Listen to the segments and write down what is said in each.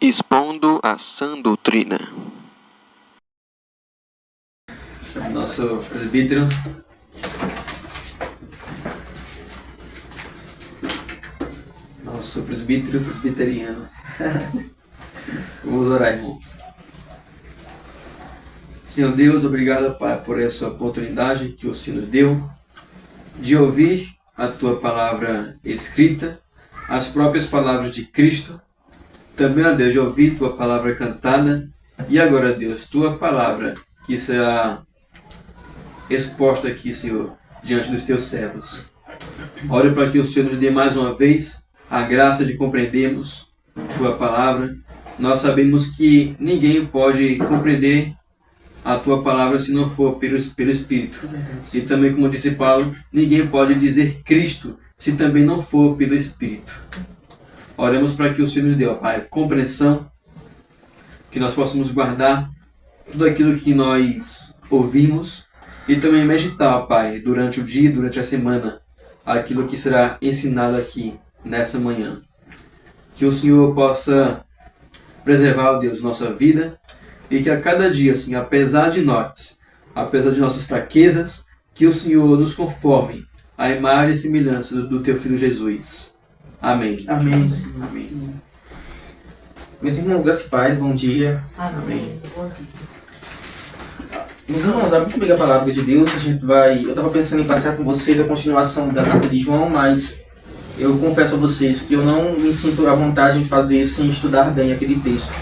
expondo a sã doutrina. Nosso presbítero. Nosso presbítero presbiteriano. Vamos orar, irmãos. Senhor Deus, obrigado, Pai, por essa oportunidade que o Senhor nos deu de ouvir a Tua palavra escrita, as próprias palavras de Cristo. Também, ó Deus, de ouvir Tua palavra cantada. E agora, Deus, Tua palavra que será exposta aqui, Senhor, diante dos Teus servos. Oro para que o Senhor nos dê mais uma vez a graça de compreendermos Tua palavra. Nós sabemos que ninguém pode compreender a Tua palavra se não for pelo Espírito. E também, como disse Paulo, ninguém pode dizer Cristo se também não for pelo Espírito. Oremos para que o Senhor nos dê, ó Pai, compreensão, que nós possamos guardar tudo aquilo que nós ouvimos e também meditar, ó Pai, durante o dia, durante a semana, aquilo que será ensinado aqui nessa manhã. Que o Senhor possa preservar, ó Deus, nossa vida e que a cada dia, assim, apesar de nós, apesar de nossas fraquezas, que o Senhor nos conforme à imagem e semelhança do Teu Filho Jesus. Amém. Amém, Senhor. Amém. Meus irmãos, graças e paz, bom dia. Amém. Meus irmãos, abre comigo a palavra de Deus. Eu estava pensando em passar com vocês a continuação da carta de João, mas eu confesso a vocês que eu não me sinto à vontade em fazer sem estudar bem aquele texto.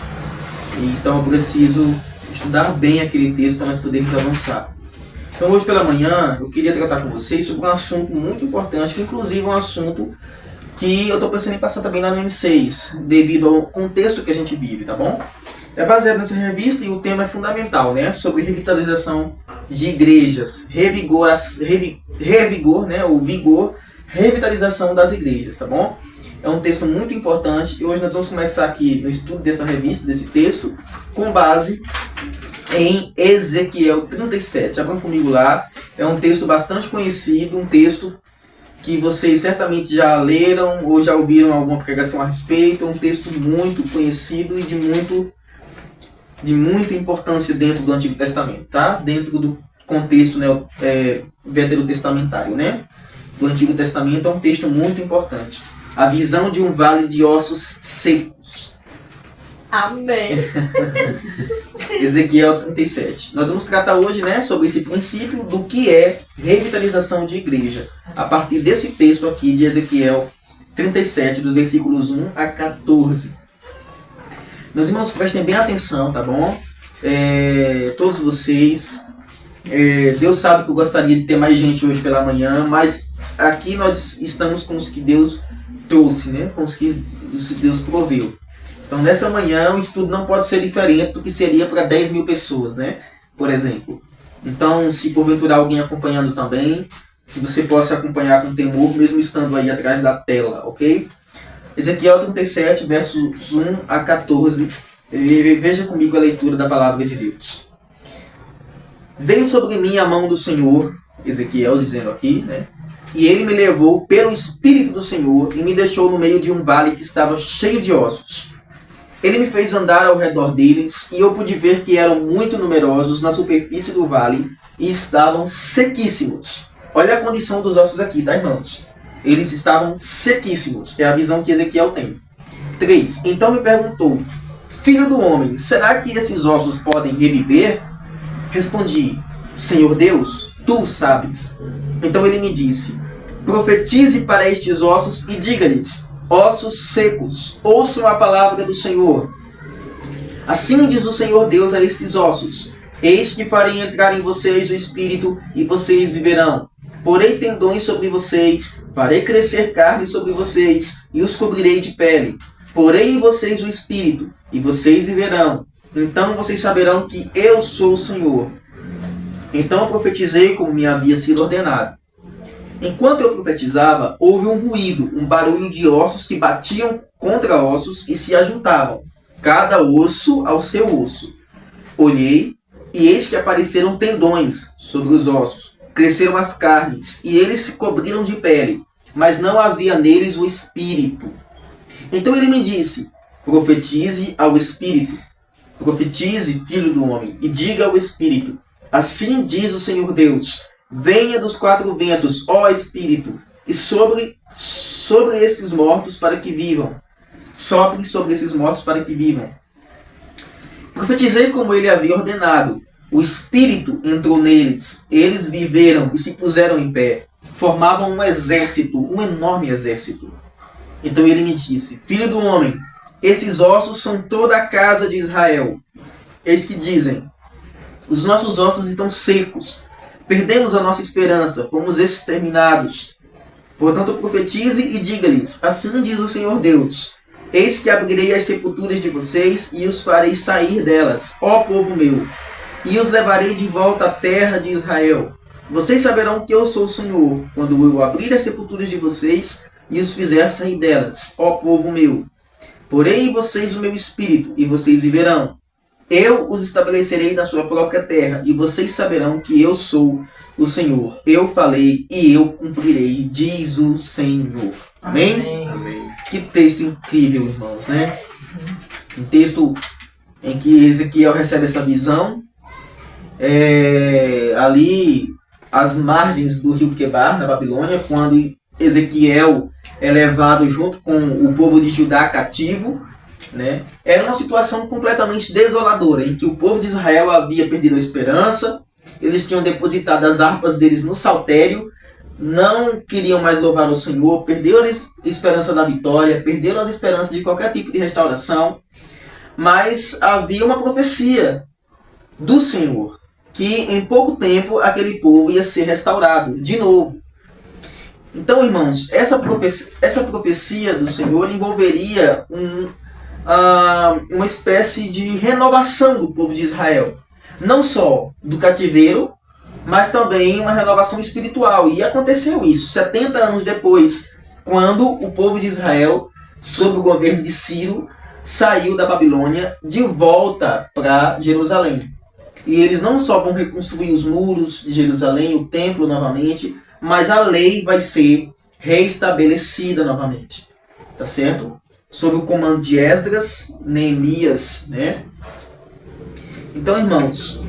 Então eu preciso estudar bem aquele texto para nós podermos avançar. Então hoje pela manhã eu queria tratar com vocês sobre um assunto muito importante, que inclusive é um assunto que eu estou pensando em passar também lá no M6, devido ao contexto que a gente vive, tá bom? É baseado nessa revista e o tema é fundamental, né? Sobre revitalização de igrejas, revitalização das igrejas, tá bom? É um texto muito importante e hoje nós vamos começar aqui no estudo dessa revista, desse texto, com base em Ezequiel 37. Abram comigo lá, é um texto bastante conhecido, um texto que vocês certamente já leram ou já ouviram alguma pregação a respeito, é um texto muito conhecido e de muita importância dentro do Antigo Testamento, tá? Dentro do contexto, né, veterotestamentário, né? Do Antigo Testamento é um texto muito importante. A visão de um vale de ossos secos. Amém. Ezequiel 37. Nós vamos tratar hoje, né, sobre esse princípio do que é revitalização de igreja. A partir desse texto aqui de Ezequiel 37, dos versículos 1 a 14. Meus irmãos, prestem bem atenção, tá bom? Todos vocês. Deus sabe que eu gostaria de ter mais gente hoje pela manhã, mas aqui nós estamos com os que Deus trouxe, né? Com os que Deus proveu. Então, nessa manhã, o estudo não pode ser diferente do que seria para 10 mil pessoas, né? Por exemplo. Então, se porventura alguém acompanhando também, que você possa acompanhar com temor, mesmo estando aí atrás da tela, ok? Ezequiel 37, versos 1 a 14. Veja comigo a leitura da palavra de Deus. Veio sobre mim a mão do Senhor, Ezequiel dizendo aqui, né? E ele me levou pelo Espírito do Senhor e me deixou no meio de um vale que estava cheio de ossos. Ele me fez andar ao redor deles e eu pude ver que eram muito numerosos na superfície do vale e estavam sequíssimos. Olha a condição dos ossos aqui, tá, irmãos? Eles estavam sequíssimos. É a visão que Ezequiel tem. 3. Então me perguntou: Filho do homem, será que esses ossos podem reviver? Respondi: Senhor Deus, tu sabes. Então ele me disse: Profetize para estes ossos e diga-lhes: Ossos secos, ouçam a palavra do Senhor. Assim diz o Senhor Deus a estes ossos: Eis que farei entrar em vocês o Espírito e vocês viverão. Porei tendões sobre vocês, farei crescer carne sobre vocês e os cobrirei de pele. Porei em vocês o Espírito e vocês viverão. Então vocês saberão que eu sou o Senhor. Então eu profetizei como me havia sido ordenado. Enquanto eu profetizava, houve um ruído, um barulho de ossos que batiam contra ossos e se ajuntavam, cada osso ao seu osso. Olhei, e eis que apareceram tendões sobre os ossos, cresceram as carnes, e eles se cobriram de pele, mas não havia neles o espírito. Então ele me disse: profetize ao Espírito. Profetize, filho do homem, e diga ao Espírito: assim diz o Senhor Deus, venha dos quatro ventos, ó Espírito, e sobre esses mortos para que vivam. Sopre sobre esses mortos para que vivam. Profetizei como ele havia ordenado. O Espírito entrou neles. Eles viveram e se puseram em pé. Formavam um exército, um enorme exército. Então ele me disse: filho do homem, esses ossos são toda a casa de Israel. Eis que dizem: os nossos ossos estão secos. Perdemos a nossa esperança. Fomos exterminados. Portanto, profetize e diga-lhes: assim diz o Senhor Deus: eis que abrirei as sepulturas de vocês e os farei sair delas, ó povo meu, e os levarei de volta à terra de Israel. Vocês saberão que eu sou o Senhor, quando eu abrir as sepulturas de vocês e os fizer sair delas, ó povo meu. Porém em vocês o meu espírito, e vocês viverão. Eu os estabelecerei na sua própria terra, e vocês saberão que eu sou o Senhor. Eu falei e eu cumprirei, diz o Senhor. Amém? Amém. Que texto incrível, irmãos, né? Um texto em que Ezequiel recebe essa visão. Ali, às margens do rio Quebar, na Babilônia, quando Ezequiel é levado junto com o povo de Judá cativo, né? Era uma situação completamente desoladora, em que o povo de Israel havia perdido a esperança, eles tinham depositado as harpas deles no saltério, não queriam mais louvar o Senhor, perderam a esperança da vitória, perderam as esperanças de qualquer tipo de restauração, mas havia uma profecia do Senhor, que em pouco tempo aquele povo ia ser restaurado de novo. Então, irmãos, essa profecia do Senhor envolveria uma espécie de renovação do povo de Israel. Não só do cativeiro, mas também uma renovação espiritual. E aconteceu isso 70 anos depois, quando o povo de Israel, sob o governo de Ciro, saiu da Babilônia de volta para Jerusalém. E eles não só vão reconstruir os muros de Jerusalém, o templo novamente, mas a lei vai ser reestabelecida novamente. Tá certo? Sob o comando de Esdras, Neemias, né? Então, irmãos,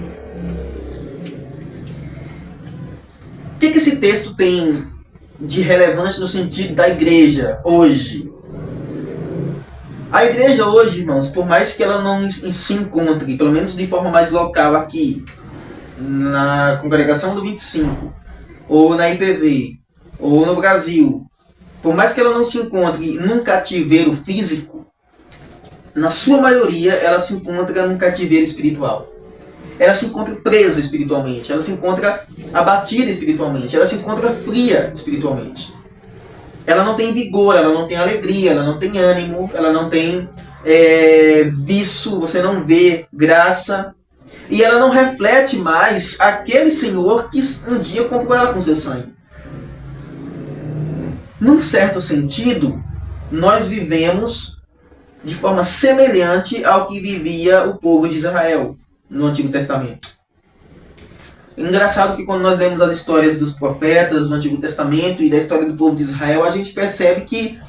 o que esse texto tem de relevante no sentido da igreja hoje? A igreja hoje, irmãos, por mais que ela não se encontre, pelo menos de forma mais local aqui, na congregação do 25, ou na IPV, ou no Brasil, por mais que ela não se encontre num cativeiro físico, na sua maioria ela se encontra num cativeiro espiritual. Ela se encontra presa espiritualmente, ela se encontra abatida espiritualmente, ela se encontra fria espiritualmente. Ela não tem vigor, ela não tem alegria, ela não tem ânimo, ela não tem viço, você não vê graça. E ela não reflete mais aquele Senhor que um dia comprou ela com seu sangue. Num certo sentido, nós vivemos de forma semelhante ao que vivia o povo de Israel no Antigo Testamento. Engraçado que quando nós lemos as histórias dos profetas do Antigo Testamento e da história do povo de Israel, a gente percebe que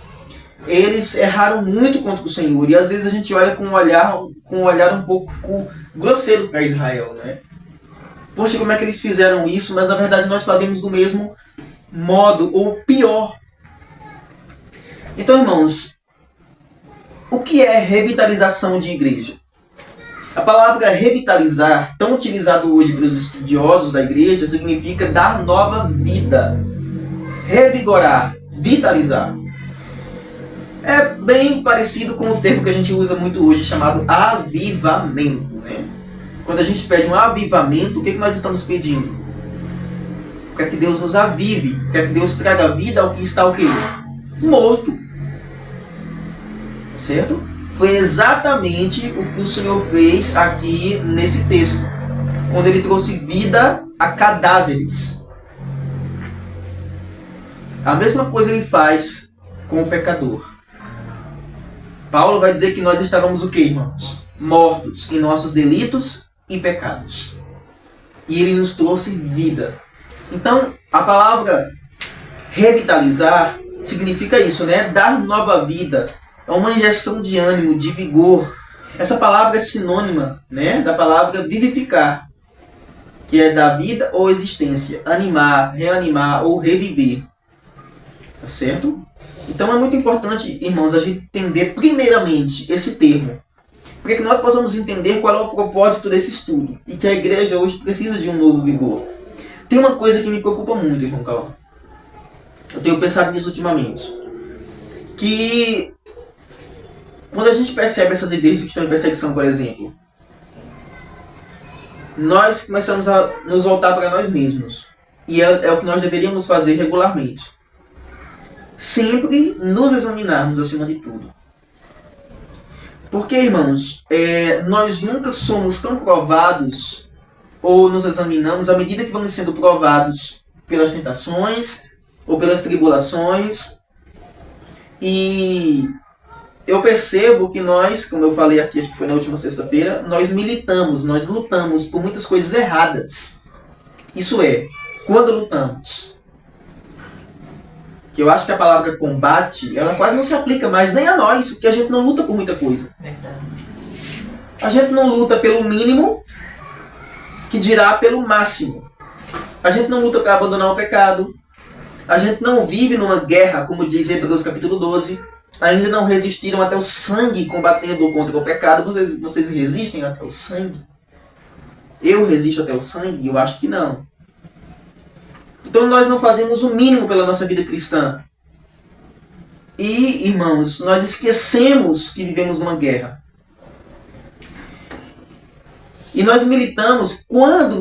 eles erraram muito contra o Senhor. E às vezes a gente olha com um olhar um pouco grosseiro para Israel, né? Poxa, como é que eles fizeram isso? Mas na verdade nós fazemos do mesmo modo, ou pior. Então, irmãos, o que é revitalização de igreja? A palavra revitalizar, tão utilizada hoje pelos estudiosos da igreja, significa dar nova vida. Revigorar, vitalizar. É bem parecido com o termo que a gente usa muito hoje, chamado avivamento, né? Quando a gente pede um avivamento, o que nós estamos pedindo? Quer que Deus nos avive, quer que Deus traga vida ao que está o quê? Morto. Certo? Foi exatamente o que o Senhor fez aqui nesse texto, quando ele trouxe vida a cadáveres. A mesma coisa ele faz com o pecador. Paulo vai dizer que nós estávamos o quê, irmãos? Mortos em nossos delitos e pecados. E ele nos trouxe vida. Então, a palavra revitalizar significa isso, né? Dar nova vida é uma injeção de ânimo, de vigor. Essa palavra é sinônima, né, da palavra vivificar, que é da vida ou existência, animar, reanimar ou reviver. Tá certo? Então é muito importante, irmãos, a gente entender primeiramente esse termo, para que nós possamos entender qual é o propósito desse estudo e que a igreja hoje precisa de um novo vigor. Tem uma coisa que me preocupa muito, irmão Calma. Eu tenho pensado nisso ultimamente. Que quando a gente percebe essas igrejas que estão em perseguição, por exemplo, nós começamos a nos voltar para nós mesmos. E é o que nós deveríamos fazer regularmente. Sempre nos examinarmos acima de tudo. Porque, irmãos, nós nunca somos tão provados ou nos examinamos à medida que vamos sendo provados pelas tentações ou pelas tribulações. E eu percebo que nós, como eu falei aqui, acho que foi na última sexta-feira, nós militamos, nós lutamos por muitas coisas erradas. Isso é, quando lutamos. Que eu acho que a palavra combate, ela quase não se aplica mais nem a nós, porque a gente não luta por muita coisa. Verdade. A gente não luta pelo mínimo, que dirá pelo máximo. A gente não luta para abandonar o pecado. A gente não vive numa guerra, como diz Hebreus capítulo 12. Ainda não resistiram até o sangue combatendo contra o pecado. Vocês resistem até o sangue? Eu resisto até o sangue? Eu acho que não. Então nós não fazemos o mínimo pela nossa vida cristã. E, irmãos, nós esquecemos que vivemos numa guerra. E nós quando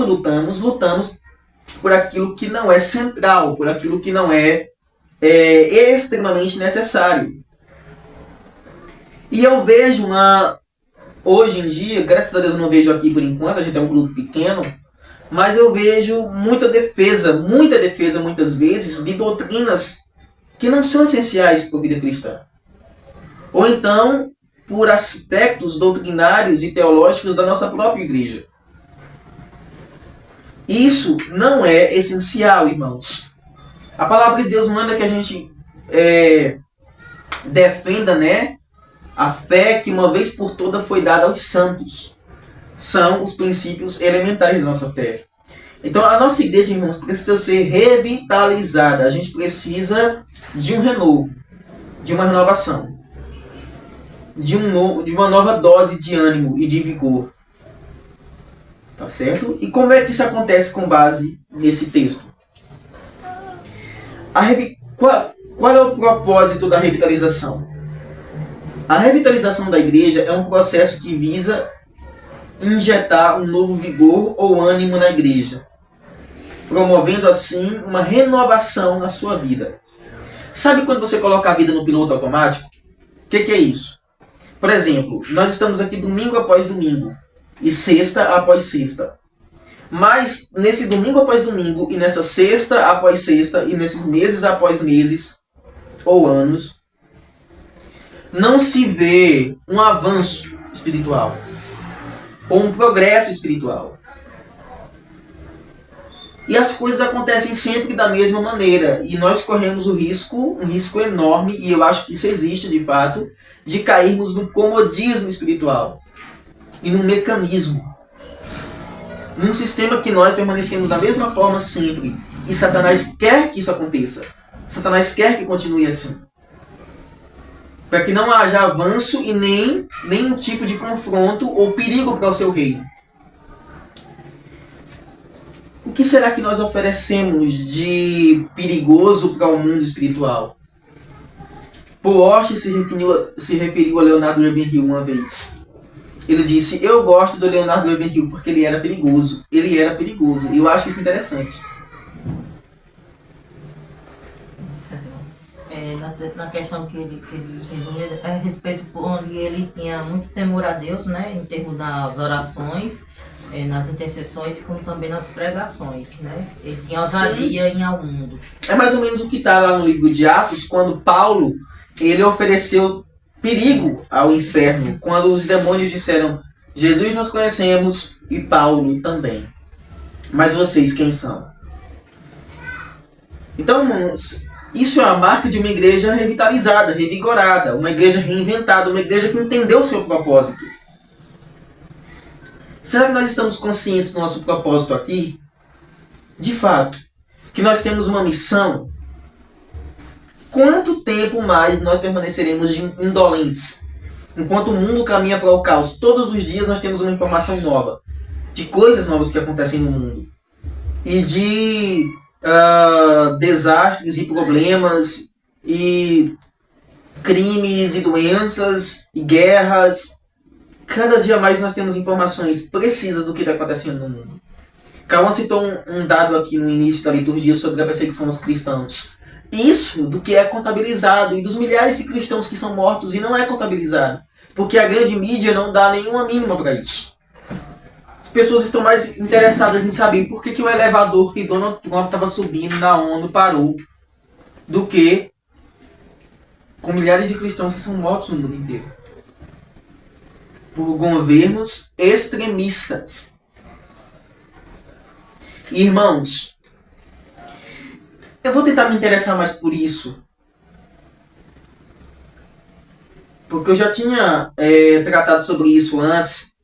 lutamos por aquilo que não é central, por aquilo que não é extremamente necessário. E eu vejo hoje em dia, graças a Deus eu não vejo aqui por enquanto, a gente é um grupo pequeno, mas eu vejo muita defesa muitas vezes de doutrinas que não são essenciais para a vida cristã. Ou então, por aspectos doutrinários e teológicos da nossa própria igreja. Isso não é essencial, irmãos. A palavra de Deus manda que a gente defenda, né, a fé que uma vez por toda foi dada aos santos. São os princípios elementares da nossa fé. Então a nossa igreja, irmãos, precisa ser revitalizada. A gente precisa de um renovo, de uma renovação, de uma nova dose de ânimo e de vigor. Tá certo? E como é que isso acontece com base nesse texto? Qual é o propósito da revitalização? A revitalização da igreja é um processo que visa injetar um novo vigor ou ânimo na igreja, promovendo assim uma renovação na sua vida. Sabe quando você coloca a vida no piloto automático? O que é isso? Por exemplo, nós estamos aqui domingo após domingo e sexta após sexta. Mas nesse domingo após domingo e nessa sexta após sexta e nesses meses após meses ou anos, não se vê um avanço espiritual ou um progresso espiritual. E as coisas acontecem sempre da mesma maneira. E nós corremos um risco enorme, e eu acho que isso existe de fato, de cairmos no comodismo espiritual e no mecanismo. Num sistema que nós permanecemos da mesma forma sempre. E Satanás quer que isso aconteça. Satanás quer que continue assim. Para que não haja avanço e nem nenhum tipo de confronto ou perigo para o seu reino. O que será que nós oferecemos de perigoso para o mundo espiritual? Paul Washer se referiu a Leonardo Ravenhill uma vez. Ele disse: eu gosto do Leonardo Ravenhill porque ele era perigoso. Ele era perigoso. E eu acho isso interessante. Na questão que ele resumiu, a respeito por onde ele tinha muito temor a Deus, né, em termos das orações, nas intercessões, como também nas pregações, né? Ele tinha ousadia em ao mundo. É mais ou menos o que está lá no livro de Atos, quando Paulo ele ofereceu perigo ao inferno, quando os demônios disseram: Jesus nós conhecemos e Paulo também, mas vocês quem são? Então, irmãos, Isso é a marca de uma igreja revitalizada, revigorada, uma igreja reinventada, uma igreja que entendeu o seu propósito. Será que nós estamos conscientes do nosso propósito aqui? De fato, que nós temos uma missão? Quanto tempo mais nós permaneceremos indolentes? Enquanto o mundo caminha para o caos, todos os dias nós temos uma informação nova, de coisas novas que acontecem no mundo. E de desastres e problemas, e crimes e doenças, e guerras. Cada dia mais nós temos informações precisas do que está acontecendo no mundo. Cauã citou um dado aqui no início da liturgia sobre a perseguição aos cristãos. Isso do que é contabilizado e dos milhares de cristãos que são mortos e não é contabilizado. Porque a grande mídia não dá nenhuma mínima para isso. As pessoas estão mais interessadas em saber por que o elevador que Donald Trump estava subindo na ONU parou do que com milhares de cristãos que são mortos no mundo inteiro. Por governos extremistas. Irmãos, eu vou tentar me interessar mais por isso. Porque eu já tinha tratado sobre isso antes,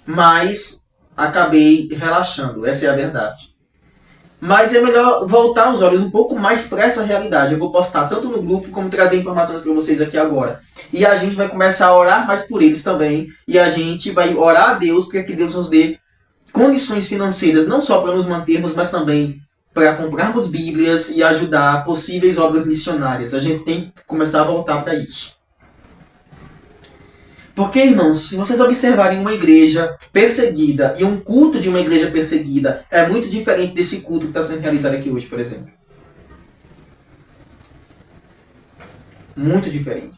mas acabei relaxando, essa é a verdade. Mas é melhor voltar os olhos um pouco mais para essa realidade. Eu vou postar tanto no grupo como trazer informações para vocês aqui agora. E a gente vai começar a orar mais por eles também. E a gente vai orar a Deus para que Deus nos dê condições financeiras, não só para nos mantermos, mas também para comprarmos Bíblias e ajudar possíveis obras missionárias. A gente tem que começar a voltar para isso. Porque, irmãos, se vocês observarem uma igreja perseguida e um culto de uma igreja perseguida, é muito diferente desse culto que está sendo realizado aqui hoje, por exemplo. Muito diferente.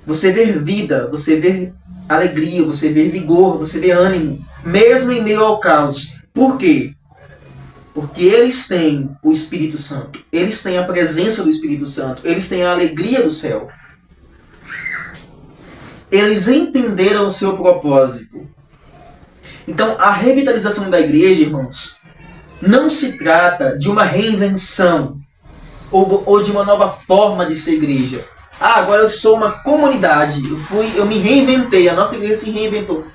Você vê vida, você vê alegria, você vê vigor, você vê ânimo, mesmo em meio ao caos. Por quê? Porque eles têm o Espírito Santo. Eles têm a presença do Espírito Santo. Eles têm a alegria do céu. Eles entenderam o seu propósito. Então, a revitalização da igreja, irmãos, não se trata de uma reinvenção ou de uma nova forma de ser igreja. Agora eu sou uma comunidade, eu me reinventei, a nossa igreja se reinventou.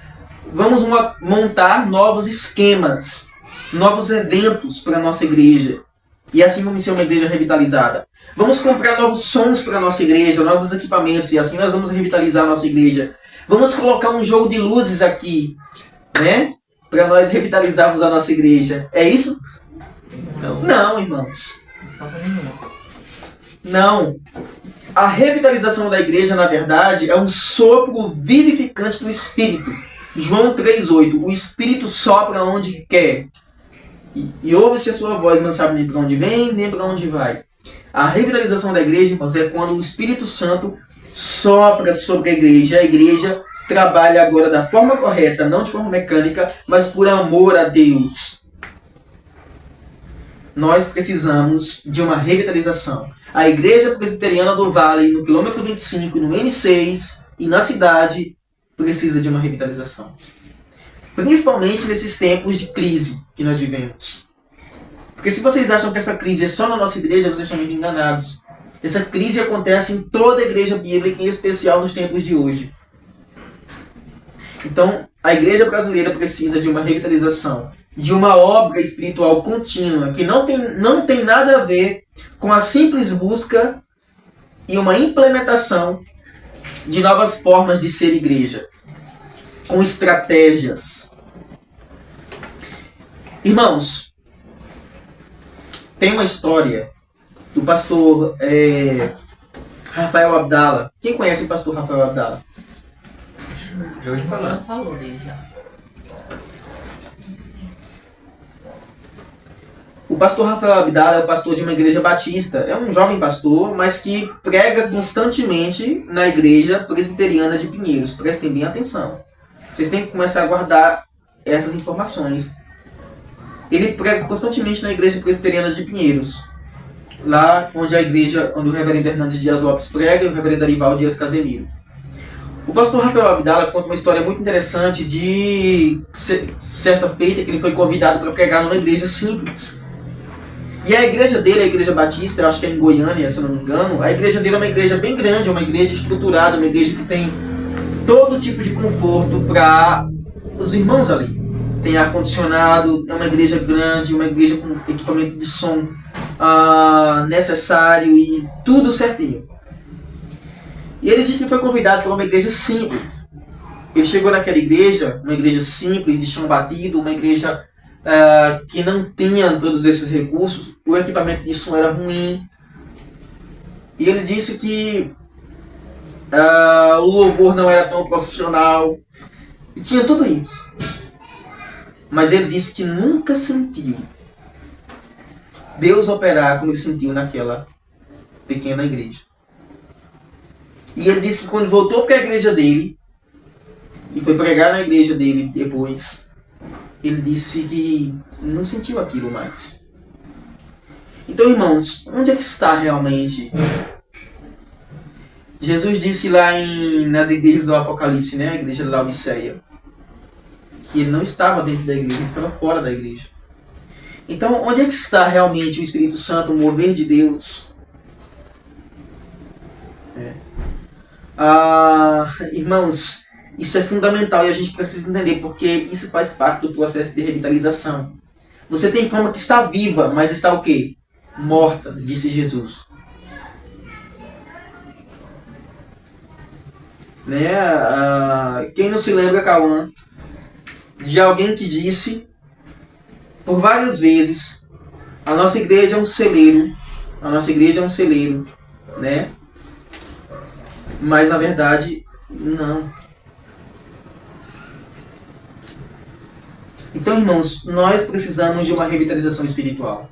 Vamos montar novos esquemas, novos eventos para a nossa igreja. E assim vamos ser uma igreja revitalizada. Vamos comprar novos sons para a nossa igreja, novos equipamentos, e assim nós vamos revitalizar a nossa igreja. Vamos colocar um jogo de luzes aqui, né? Para nós revitalizarmos a nossa igreja. É isso? Não, irmãos. Não. A revitalização da igreja, na verdade, é um sopro vivificante do Espírito. João 3,8. O Espírito sopra onde quer. E ouve-se a sua voz, não sabe nem para onde vem, nem para onde vai. A revitalização da igreja, irmãos, é quando o Espírito Santo sopra sobre a igreja trabalha agora da forma correta, não de forma mecânica, mas por amor a Deus. Nós precisamos de uma revitalização. A Igreja Presbiteriana do Vale, no quilômetro 25, no N6 e na cidade, precisa de uma revitalização. Principalmente nesses tempos de crise que nós vivemos. Porque se vocês acham que essa crise é só na nossa igreja, vocês estão muito enganados. Essa crise acontece em toda a igreja bíblica, em especial nos tempos de hoje. Então, a igreja brasileira precisa de uma revitalização, de uma obra espiritual contínua, que não tem nada a ver com a simples busca e uma implementação de novas formas de ser igreja, com estratégias. Irmãos, tem uma história do pastor Rafael Abdala. Quem conhece o pastor Rafael Abdala? Já ouvi falar. Já falou dele já. O pastor Rafael Abdala é o pastor de uma igreja batista. É um jovem pastor, mas que prega constantemente na igreja presbiteriana de Pinheiros. Prestem bem atenção. Vocês têm que começar a guardar essas informações. Ele prega constantemente na igreja presbiteriana de Pinheiros. Lá onde o reverendo Hernandes Dias Lopes prega e o reverendo Arival Dias Casemiro. O pastor Rafael Abdala conta uma história muito interessante de certa feita que ele foi convidado para pregar numa igreja simples. E a igreja dele, a igreja batista, eu acho que é em Goiânia, se eu não me engano, a igreja dele é uma igreja bem grande, uma igreja estruturada, uma igreja que tem todo tipo de conforto para os irmãos ali. Tem ar-condicionado, é uma igreja grande, uma igreja com equipamento de som necessário e tudo certinho. E ele disse que foi convidado para uma igreja simples. Ele chegou naquela igreja, uma igreja simples, de chão batido, uma igreja que não tinha todos esses recursos, o equipamento de som era ruim. E ele disse que o louvor não era tão profissional. E tinha tudo isso. Mas ele disse que nunca sentiu Deus operar como ele sentiu naquela pequena igreja. E ele disse que quando voltou para a igreja dele, e foi pregar na igreja dele depois, ele disse que não sentiu aquilo mais. Então, irmãos, onde é que está realmente? Jesus disse lá nas igrejas do Apocalipse, né, a igreja de Laodiceia, que ele não estava dentro da igreja, ele estava fora da igreja. Então, onde é que está realmente o Espírito Santo, o mover de Deus? Irmãos, isso é fundamental e a gente precisa entender, porque isso faz parte do processo de revitalização. Você tem fama que está viva, mas está o quê? Morta, disse Jesus. Quem não se lembra, Cauã, de alguém que disse por várias vezes: a nossa igreja é um celeiro, né? Mas na verdade, não. Então, irmãos, nós precisamos de uma revitalização espiritual.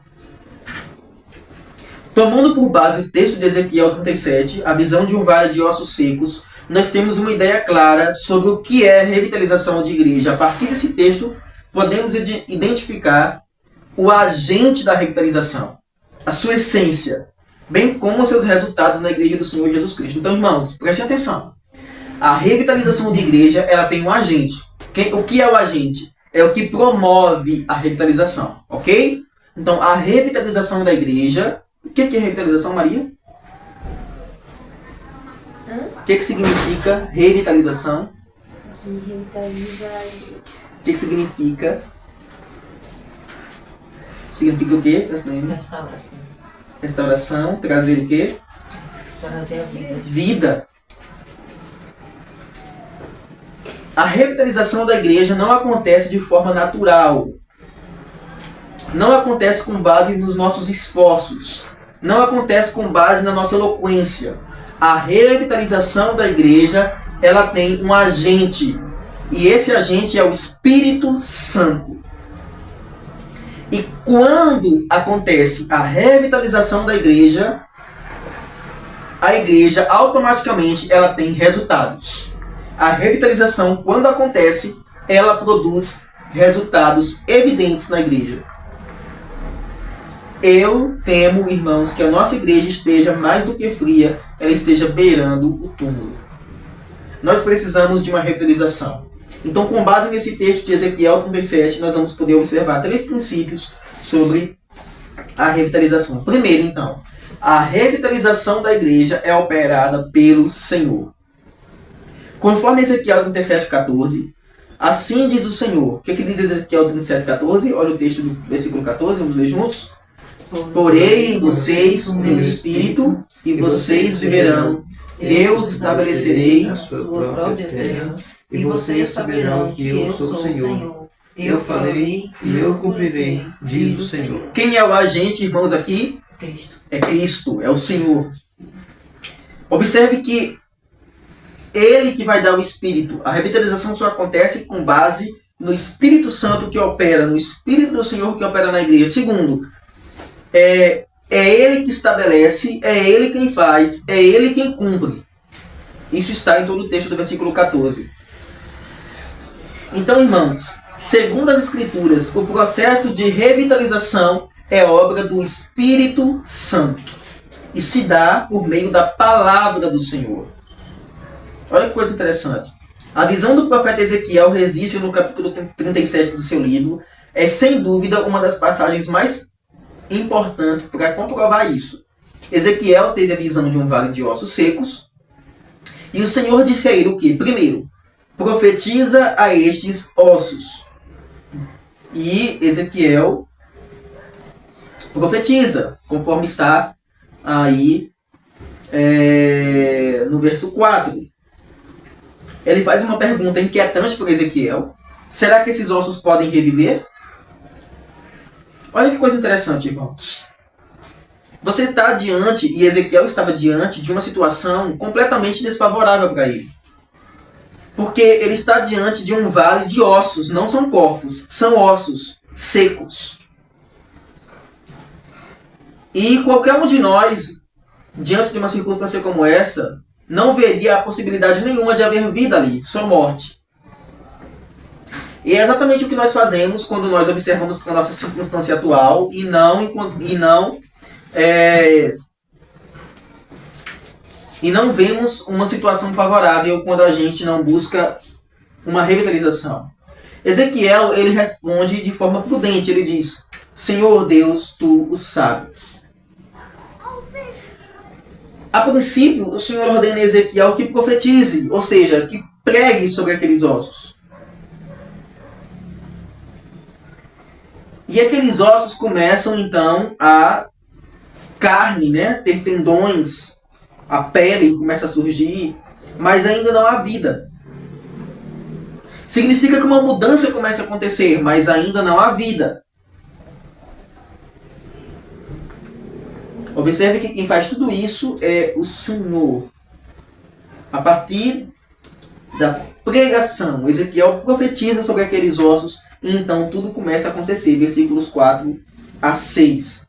Tomando por base o texto de Ezequiel 37, a visão de um vale de ossos secos, nós temos uma ideia clara sobre o que é revitalização de igreja. A partir desse texto, podemos identificar o agente da revitalização, a sua essência, bem como os seus resultados na igreja do Senhor Jesus Cristo. Então, irmãos, prestem atenção. A revitalização de igreja, ela tem um agente. O que é o agente? É o que promove a revitalização, ok? Então, a revitalização da igreja... O que é revitalização, Maria? O que significa revitalização? Revitaliza a igreja. O que significa? Significa o quê? Restauração. Restauração, trazer o quê? Trazer a vida. Vida. A revitalização da igreja não acontece de forma natural. Não acontece com base nos nossos esforços. Não acontece com base na nossa eloquência. A revitalização da igreja, ela tem um agente. E esse agente é o Espírito Santo. E quando acontece a revitalização da igreja, a igreja automaticamente ela tem resultados. A revitalização, quando acontece, ela produz resultados evidentes na igreja. Eu temo, irmãos, que a nossa igreja esteja mais do que fria, ela esteja beirando o túmulo. Nós precisamos de uma revitalização. Então, com base nesse texto de Ezequiel 37, nós vamos poder observar 3 princípios sobre a revitalização. Primeiro, então, a revitalização da igreja é operada pelo Senhor. Conforme Ezequiel 37:14, assim diz o Senhor. O que diz Ezequiel 37:14? Olha o texto do versículo 14, vamos ler juntos. Porei em vocês o meu espírito, e vocês viverão. Eu os estabelecerei a sua própria terra, e vocês saberão que eu sou o Senhor. Eu falei e eu cumprirei, diz o Senhor. Quem é o agente, irmãos, aqui? Cristo. É Cristo, é o Senhor. Observe que Ele que vai dar o Espírito. A revitalização só acontece com base no Espírito Santo que opera, no Espírito do Senhor que opera na igreja. Segundo, é Ele que estabelece, é Ele quem faz, é Ele quem cumpre. Isso está em todo o texto do versículo 14. Então, irmãos, segundo as Escrituras, o processo de revitalização é obra do Espírito Santo e se dá por meio da palavra do Senhor. Olha que coisa interessante. A visão do profeta Ezequiel resiste no capítulo 37 do seu livro. É sem dúvida uma das passagens mais importantes para comprovar isso. Ezequiel teve a visão de um vale de ossos secos, e o Senhor disse a ele o quê? Primeiro, profetiza a estes ossos. E Ezequiel profetiza, conforme está aí no verso 4. Ele faz uma pergunta inquietante para Ezequiel. Será que esses ossos podem reviver? Olha que coisa interessante, irmãos. Você está diante, e Ezequiel estava diante, de uma situação completamente desfavorável para ele. Porque ele está diante de um vale de ossos, não são corpos, são ossos secos. E qualquer um de nós, diante de uma circunstância como essa, não veria a possibilidade nenhuma de haver vida ali, só morte. E é exatamente o que nós fazemos quando nós observamos para a nossa circunstância atual e não vemos uma situação favorável quando a gente não busca uma revitalização. Ezequiel, ele responde de forma prudente, ele diz: Senhor Deus, tu o sabes. A princípio, o Senhor ordena a Ezequiel que profetize, ou seja, que pregue sobre aqueles ossos. E aqueles ossos começam então a carne, né, ter tendões, a pele começa a surgir, mas ainda não há vida. Significa que uma mudança começa a acontecer, mas ainda não há vida. Observe que quem faz tudo isso é o Senhor. A partir da pregação, Ezequiel profetiza sobre aqueles ossos e então tudo começa a acontecer. Versículos 4 a 6.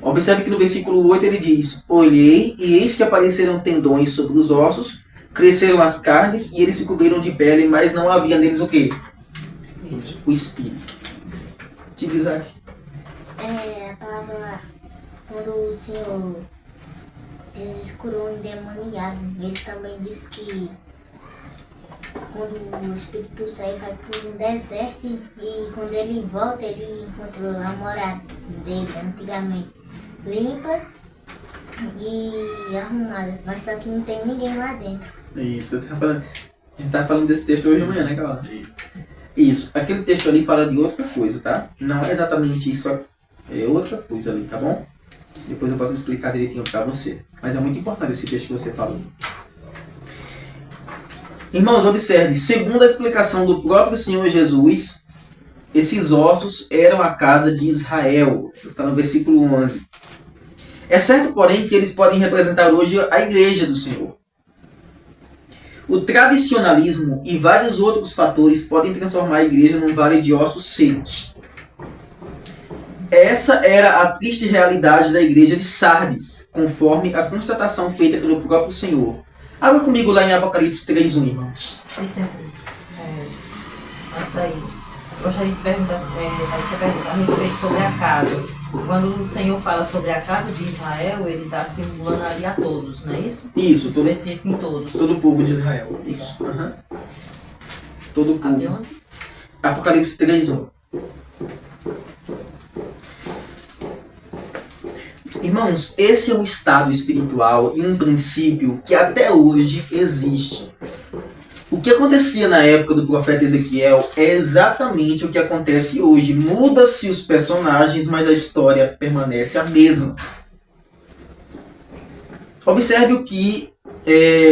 Observe que no versículo 8 ele diz: Olhei, e eis que apareceram tendões sobre os ossos, cresceram as carnes, e eles se cobriram de pele, mas não havia neles o quê? O Espírito. Diga, Isaac. A palavra, quando o Senhor Jesus curou um endemoniado, ele também disse que quando o Espírito sai, vai para um deserto e quando ele volta, ele encontrou a morada dele antigamente limpa e arrumada, mas só que não tem ninguém lá dentro. Isso, a gente tá falando desse texto hoje de manhã, né, Carla? Isso, aquele texto ali fala de outra coisa, tá? Não é exatamente isso, é outra coisa ali, tá bom? Depois eu posso explicar direitinho pra você. Mas é muito importante esse texto que você falou. Irmãos, observe, segundo a explicação do próprio Senhor Jesus, esses ossos eram a casa de Israel. Está no versículo 11. É certo, porém, que eles podem representar hoje a igreja do Senhor. O tradicionalismo e vários outros fatores podem transformar a igreja num vale de ossos secos. Essa era a triste realidade da igreja de Sardes, conforme a constatação feita pelo próprio Senhor. Abra comigo lá em Apocalipse 3:1, irmãos. Licença. Antes daí, gostaria de perguntar, você perguntar a respeito sobre a casa. Quando o Senhor fala sobre a casa de Israel, ele está simulando ali a todos, não é isso? Isso, específico em todos. Todo o povo de Israel. Isso. Todo o povo. Apocalipse 3:1. Irmãos, esse é um estado espiritual e um princípio que até hoje existe. O que acontecia na época do profeta Ezequiel é exatamente o que acontece hoje. Muda-se os personagens, mas a história permanece a mesma. Observe o que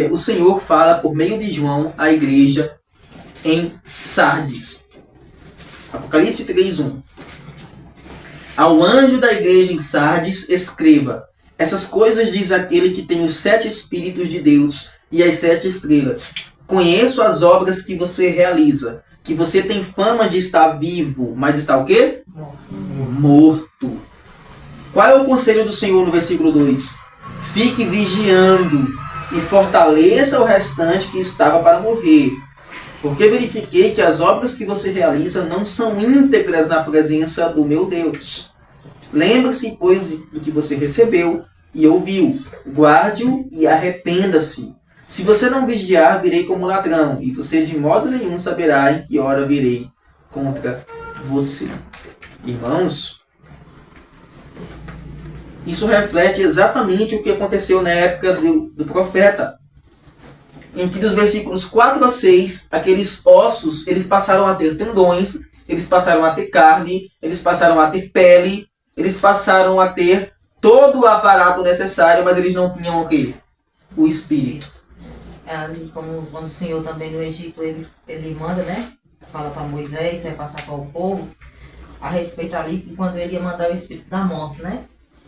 o Senhor fala por meio de João à igreja em Sardes. Apocalipse 3:1. Ao anjo da igreja em Sardes, escreva: essas coisas diz aquele que tem os 7 Espíritos de Deus e as 7 estrelas. Conheço as obras que você realiza, que você tem fama de estar vivo, mas está o quê? Morto. Qual é o conselho do Senhor no versículo 2? Fique vigiando e fortaleça o restante que estava para morrer, porque verifiquei que as obras que você realiza não são íntegras na presença do meu Deus. Lembre-se, pois, do que você recebeu e ouviu. Guarde-o e arrependa-se. Se você não vigiar, virei como ladrão, e você de modo nenhum saberá em que hora virei contra você. Irmãos, Isso reflete exatamente o que aconteceu na época do profeta, em que dos versículos 4 a 6, aqueles ossos, eles passaram a ter tendões, eles passaram a ter carne, eles passaram a ter pele, eles passaram a ter todo o aparato necessário, mas eles não tinham o quê? O espírito. Ali, como quando o Senhor também no Egito, ele manda, né? Fala para Moisés, vai passar para o povo, a respeito ali, que quando ele ia mandar o espírito da morte, né?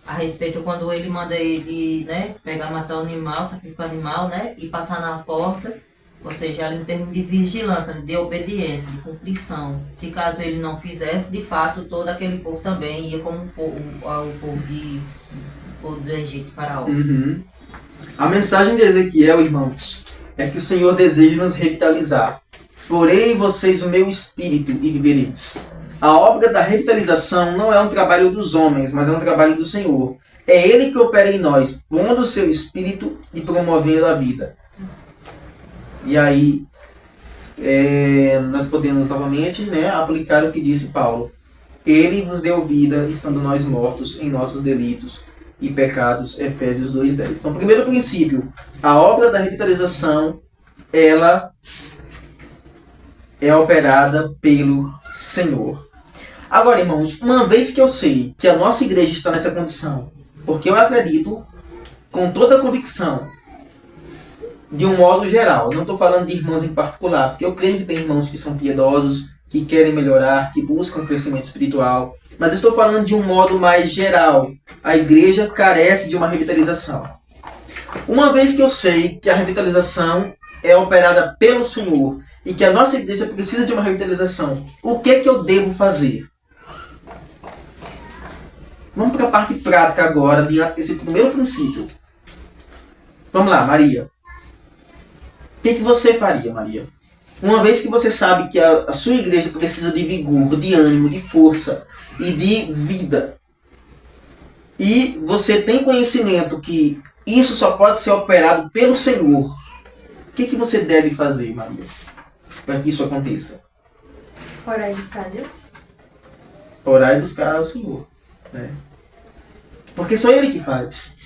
A respeito quando ele manda ele, né, pegar, matar o animal, sacrificar o animal, né, e passar na porta, ou seja, ali em termos de vigilância, de obediência, de cumprição. Se caso ele não fizesse, de fato, todo aquele povo também ia como o povo do Egito, faraó. Uhum. A mensagem de Ezequiel, irmãos, é que o Senhor deseja nos revitalizar. Porém, vocês o meu espírito e vivereis. A obra da revitalização não é um trabalho dos homens, mas é um trabalho do Senhor. É Ele que opera em nós, pondo o seu espírito e promovendo a vida. E aí, nós podemos novamente, né, aplicar o que disse Paulo. Ele vos deu vida, estando nós mortos em nossos delitos e pecados, Efésios 2:10. Então, primeiro princípio, a obra da revitalização, ela é operada pelo Senhor. Agora, irmãos, uma vez que eu sei que a nossa igreja está nessa condição, porque eu acredito com toda a convicção, de um modo geral, não estou falando de irmãos em particular, porque eu creio que tem irmãos que são piedosos, que querem melhorar, que buscam crescimento espiritual, mas estou falando de um modo mais geral. A igreja carece de uma revitalização. Uma vez que eu sei que a revitalização é operada pelo Senhor e que a nossa igreja precisa de uma revitalização, o que é que eu devo fazer? Vamos para a parte prática agora, desse primeiro princípio. Vamos lá, Maria. O que você faria, Maria? Uma vez que você sabe que a sua igreja precisa de vigor, de ânimo, de força e de vida, e você tem conhecimento que isso só pode ser operado pelo Senhor, o que você deve fazer, Maria, para que isso aconteça? Orar e buscar a Deus. Orar e buscar ao Senhor, né? Porque só Ele que faz.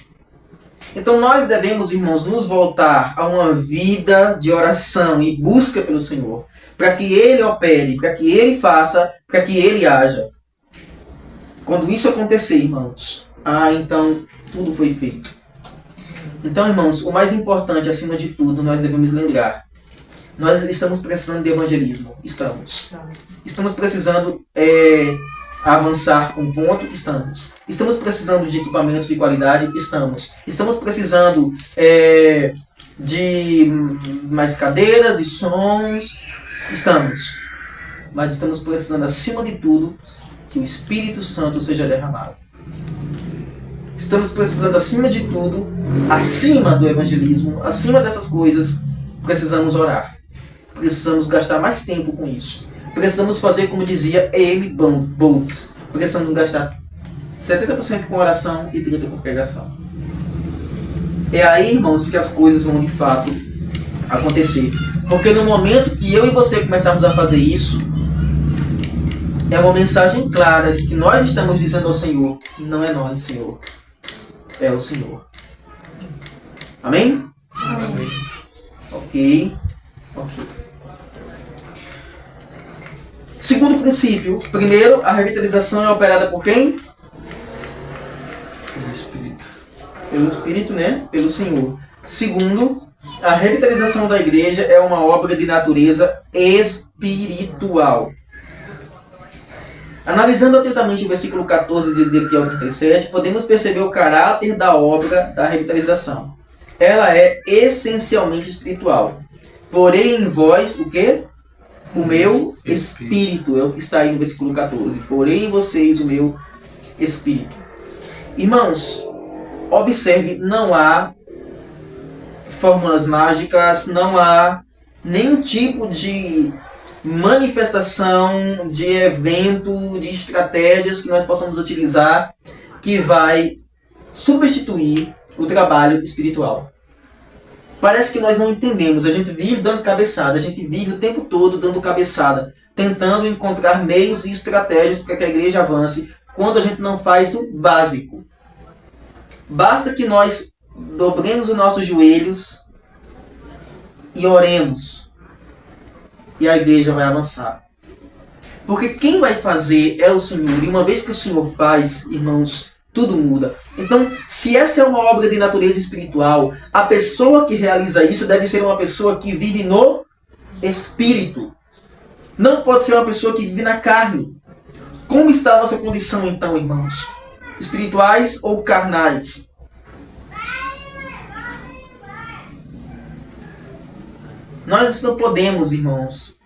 Então nós devemos, irmãos, nos voltar a uma vida de oração e busca pelo Senhor, para que Ele opere, para que Ele faça, para que Ele haja. Quando isso acontecer, irmãos, então tudo foi feito. Então, irmãos, o mais importante, acima de tudo, nós devemos lembrar. Nós estamos precisando de evangelismo. Estamos precisando avançar com ponto? Estamos. Estamos precisando de equipamentos de qualidade? Estamos. Estamos precisando de mais cadeiras e sons? Estamos. Mas estamos precisando, acima de tudo, que o Espírito Santo seja derramado. Estamos precisando, acima de tudo, acima do evangelismo, acima dessas coisas, precisamos orar. Precisamos gastar mais tempo com isso. Precisamos fazer, como dizia Amy Bowles, precisamos gastar 70% com oração e 30% com pregação. É aí, irmãos, que as coisas vão de fato acontecer. Porque no momento que eu e você começarmos a fazer isso, é uma mensagem clara de que nós estamos dizendo ao Senhor, não é nós, Senhor, é o Senhor. Amém? Amém. Ok. Segundo princípio, primeiro, a revitalização é operada por quem? Pelo Espírito. Pelo Espírito, né? Pelo Senhor. Segundo, a revitalização da igreja é uma obra de natureza espiritual. Analisando atentamente o versículo 14 de Ezequiel 37, podemos perceber o caráter da obra da revitalização. Ela é essencialmente espiritual. Porém em vós, o quê? O meu espírito, é o que está aí no versículo 14. Porém em vocês o meu espírito. Irmãos, observe, não há fórmulas mágicas, não há nenhum tipo de manifestação, de evento, de estratégias que nós possamos utilizar que vai substituir o trabalho espiritual. Parece que nós não entendemos, a gente vive dando cabeçada, a gente vive o tempo todo dando cabeçada, tentando encontrar meios e estratégias para que a igreja avance, quando a gente não faz o básico. Basta que nós dobremos os nossos joelhos e oremos. E a igreja vai avançar. Porque quem vai fazer é o Senhor. E uma vez que o Senhor faz, irmãos, tudo muda. Então, se essa é uma obra de natureza espiritual, a pessoa que realiza isso deve ser uma pessoa que vive no Espírito. Não pode ser uma pessoa que vive na carne. Como está a nossa condição, então, irmãos? Espirituais ou carnais? Nós não podemos, irmãos.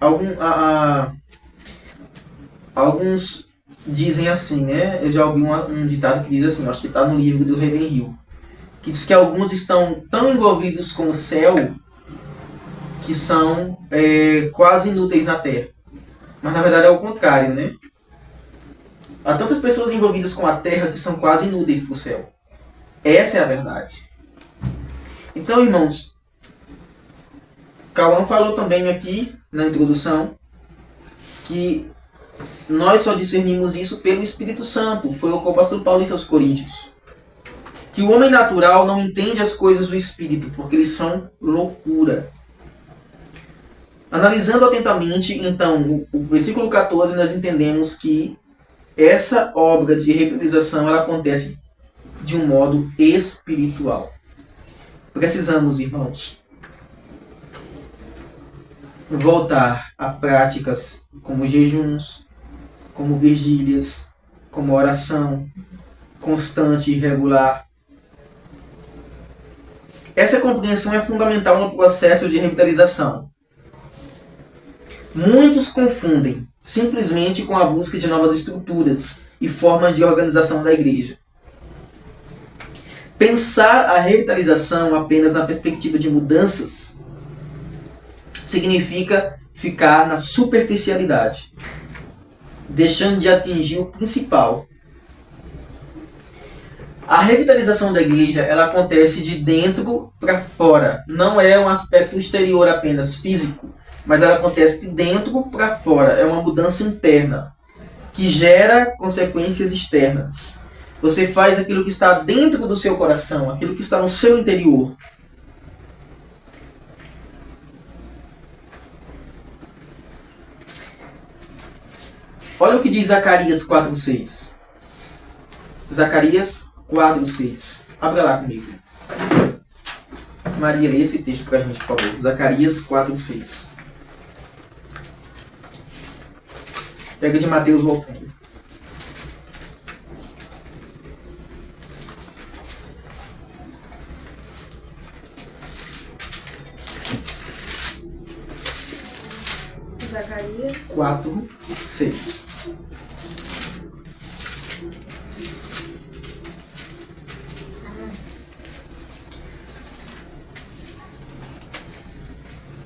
Alguns dizem assim, né? Eu já ouvi um ditado que diz assim, acho que está no livro do Ravenhill, que diz que alguns estão tão envolvidos com o céu que são quase inúteis na terra. Mas na verdade é o contrário, né? Há tantas pessoas envolvidas com a terra que são quase inúteis para o céu. Essa é a verdade. Então, irmãos, Cauã falou também aqui na introdução que nós só discernimos isso pelo Espírito Santo. Foi o que o apóstolo Paulo disse aos Coríntios. Que o homem natural não entende as coisas do Espírito, porque eles são loucura. Analisando atentamente, então, o versículo 14, nós entendemos que essa obra de revitalização ela acontece de um modo espiritual. Precisamos, irmãos, voltar a práticas como jejuns, como vigílias, como oração constante e regular. Essa compreensão é fundamental no processo de revitalização. Muitos confundem simplesmente com a busca de novas estruturas e formas de organização da igreja. Pensar a revitalização apenas na perspectiva de mudanças significa ficar na superficialidade, deixando de atingir o principal. A revitalização da igreja ela acontece de dentro para fora. Não é um aspecto exterior apenas físico, mas ela acontece de dentro para fora. É uma mudança interna que gera consequências externas. Você faz aquilo que está dentro do seu coração, aquilo que está no seu interior. Olha o que diz Zacarias 4:6. Zacarias 4:6. Abra lá comigo. Maria, lê esse texto para a gente, por favor. Zacarias 4:6. Pega de Mateus voltando. Zacarias 4:6.